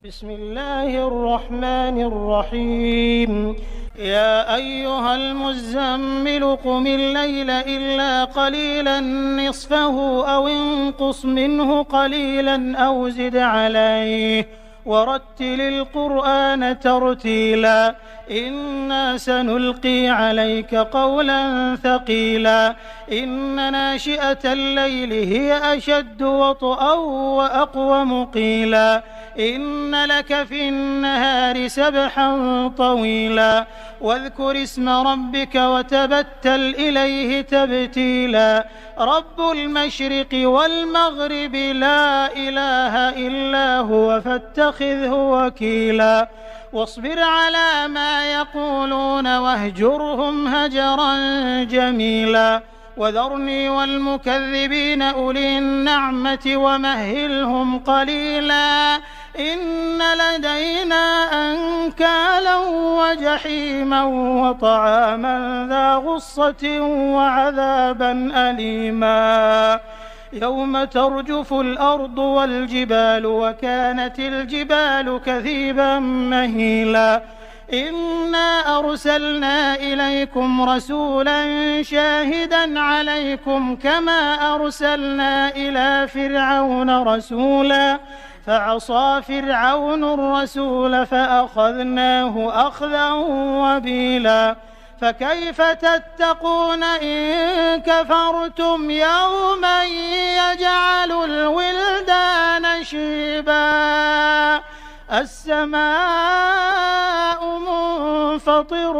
بسم الله الرحمن الرحيم. يا أيها المزمل قم الليل إلا قليلا نصفه أو انقص منه قليلا أو زد عليه ورتل القرآن ترتيلا إنا سنلقي عليك قولا ثقيلا إن ناشئة الليل هي أشد وطئا وأقوم قيلا إن لك في النهار سبحا طويلا واذكر اسم ربك وتبتل إليه تبتيلا رب المشرق والمغرب لا إله إلا هو فاتخذه وكيلا واصبر على ما يقولون واهجرهم هجرا جميلا وذرني والمكذبين أولي النعمة ومهلهم قليلا إن لدينا أنكالا وجحيما وطعاما ذا غصة وعذابا أليما يوم ترجف الأرض والجبال وكانت الجبال كثيبا مهيلا إنا أرسلنا إليكم رسولا شاهدا عليكم كما أرسلنا إلى فرعون رسولا فعصى فرعون الرسول فأخذناه أخذا وبيلا فكيف تتقون إن كفرتم يوما يجعل الولدان شيبا السماء منفطر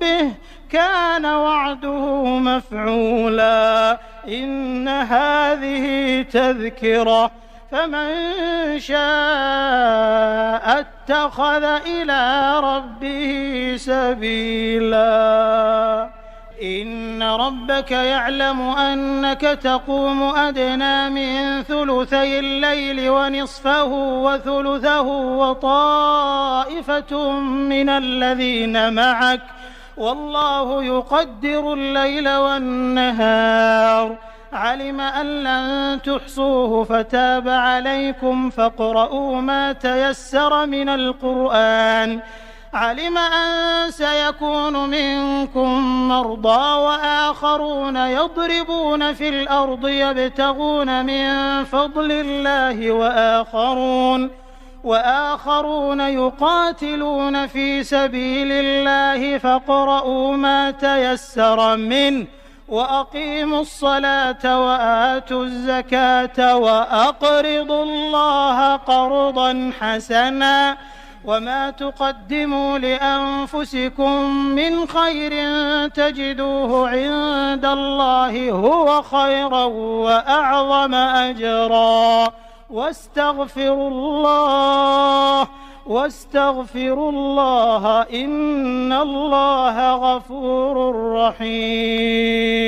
به كان وعده مفعولا إن هذه تذكرة فمن شاء اتخذ إلى ربه سبيلا إن ربك يعلم أنك تقوم أدنى من ثلثي الليل ونصفه وثلثه وطائفة من الذين معك والله يقدر الليل والنهار علم أن لن تحصوه فتاب عليكم فاقرؤوا ما تيسر من القرآن علم أن سيكون منكم مرضى وآخرون يضربون في الأرض يبتغون من فضل الله وآخرون يقاتلون في سبيل الله فاقرؤوا ما تيسر منه وأقيموا الصلاة وآتوا الزكاة وأقرضوا الله قرضا حسنا وما تقدموا لأنفسكم من خير تجدوه عند الله هو خيرا وأعظم أجرا واستغفروا الله إن الله غفور رحيم.